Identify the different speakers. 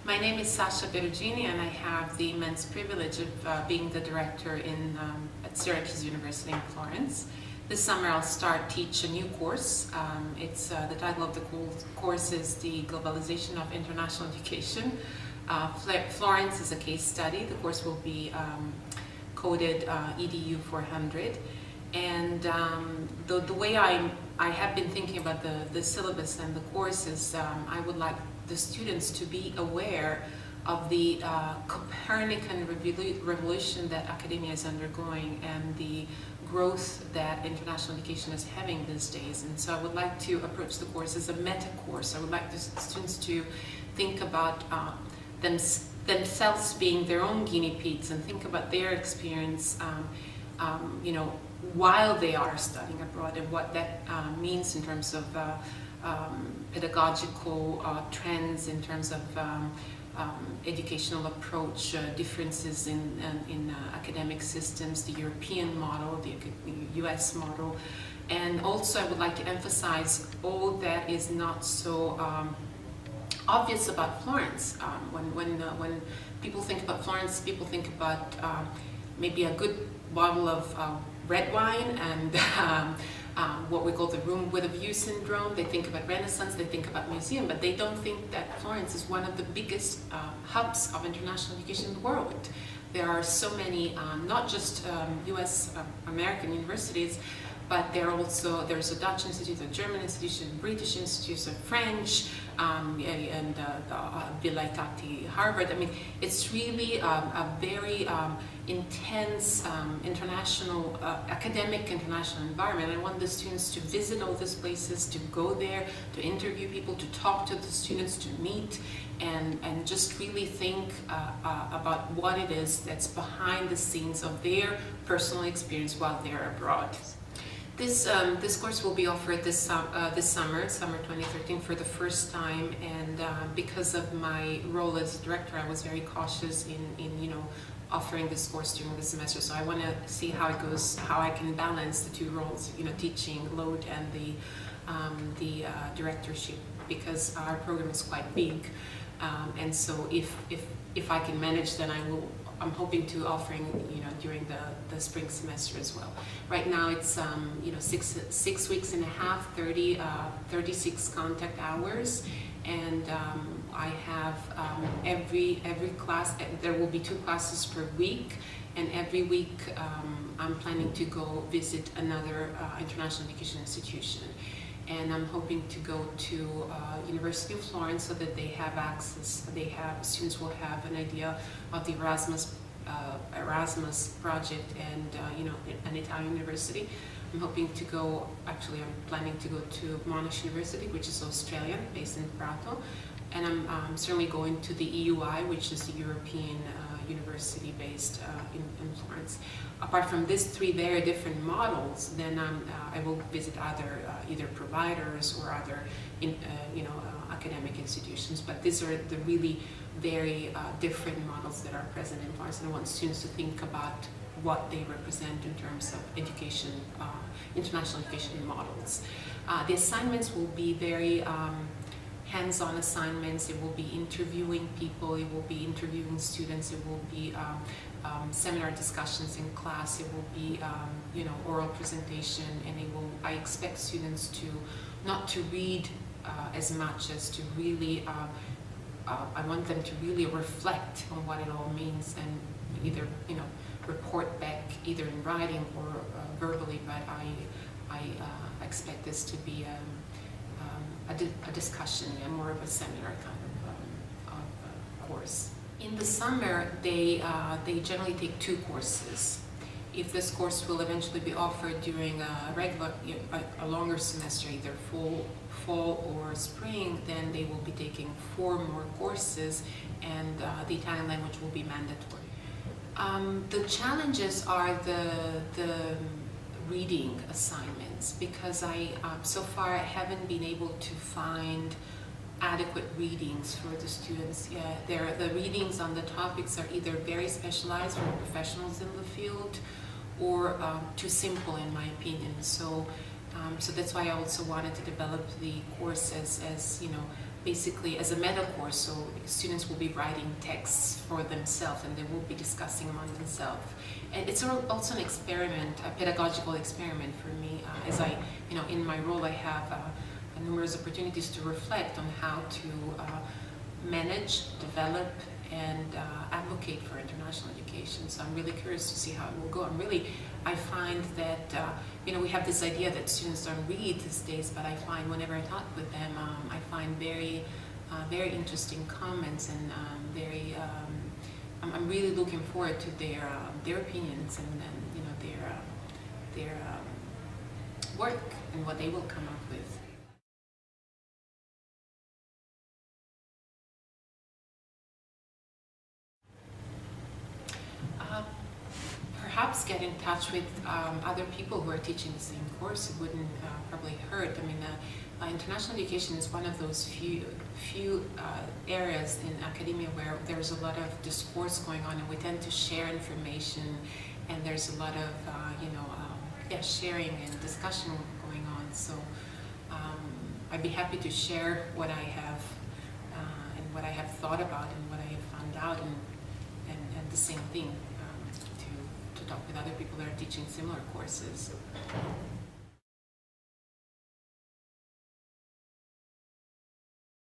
Speaker 1: My name is Sasha Perugini, and I have the immense privilege of being the director at Syracuse University in Florence. This summer I'll teach a new course. The title of the course is The Globalization of International Education. Florence is a case study. The course will be coded EDU 400. And the way I have been thinking about the syllabus and the course is I would like the students to be aware of the Copernican revolution that academia is undergoing and the growth that international education is having these days. And so I would like to approach the course as a meta course. I would like the students to think about themselves being their own guinea pigs and think about their experience while they are studying abroad and what that means in terms of pedagogical trends, in terms of educational approach, differences in academic systems, the European model, the US model. And also I would like to emphasize all that is not so obvious about Florence. When people think about Florence, people think about maybe a good bottle of red wine and what we call the room with a view syndrome. They think about Renaissance, they think about museum, but they don't think that Florence is one of the biggest hubs of international education in the world. There are so many, not just US American universities, but there's a Dutch institute, a German institute, a British institute, a French, and Vilaitati, Harvard. I mean, it's really a very intense international, academic international environment. I want the students to visit all these places, to go there, to interview people, to talk to the students, to meet, and just really think about what it is that's behind the scenes of their personal experience while they're abroad. This course will be offered this summer 2013, for the first time, and because of my role as director, I was very cautious in offering this course during the semester. So I want to see how it goes, how I can balance the two roles, teaching load and the directorship, because our program is quite big, and so if I can manage, then I'm hoping to offering during the spring semester as well. Right now it's 6 weeks and a half, 36 contact hours, and I have every class. There will be 2 classes per week, and every week I'm planning to go visit another international education institution. And I'm hoping to go to University of Florence so that they have access. Students will have an idea of the Erasmus project and an Italian university. I'm hoping to go. Actually, I'm planning to go to Monash University, which is Australian, based in Prato, and I'm certainly going to the EUI, which is the European university based in Florence. Apart from these 3 very different models, then I will visit either providers or other academic institutions. But these are the really very different models that are present in Florence, and I want students to think about what they represent in terms of education, international education models. The assignments will be very hands-on assignments. It will be interviewing people, it will be interviewing students, it will be seminar discussions in class, it will be oral presentation, and I expect students not to read as much as to really I want them to really reflect on what it all means and either report back either in writing or verbally, but I expect this to be a discussion, more of a seminar kind of course. In the summer, they generally take 2 courses. If this course will eventually be offered during a longer semester, either fall or spring, then they will be taking 4 more courses, and the Italian language will be mandatory. The challenges are the reading assignments, because so far I haven't been able to find adequate readings for the students. The readings on the topics are either very specialized for professionals in the field, or too simple, in my opinion. So that's why I also wanted to develop the course as basically as a meta course, so students will be writing texts for themselves and they will be discussing among themselves. And it's also an experiment, a pedagogical experiment for me. As I, in my role, I have numerous opportunities to reflect on how to manage, develop, and advocate for international education. So I'm really curious to see how it will go. I find that, we have this idea that students don't read these days, but I find whenever I talk with them, I find very interesting comments, and I'm really looking forward to their opinions and their work and what they will come up with. Perhaps get in touch with other people who are teaching the same course. It wouldn't probably hurt. I mean, international education is one of those few areas in academia where there's a lot of discourse going on, and we tend to share information, and there's a lot of sharing and discussion going on. So I'd be happy to share what I have and what I have thought about and what I have found out, and the same thing. To talk with other people that are teaching similar courses.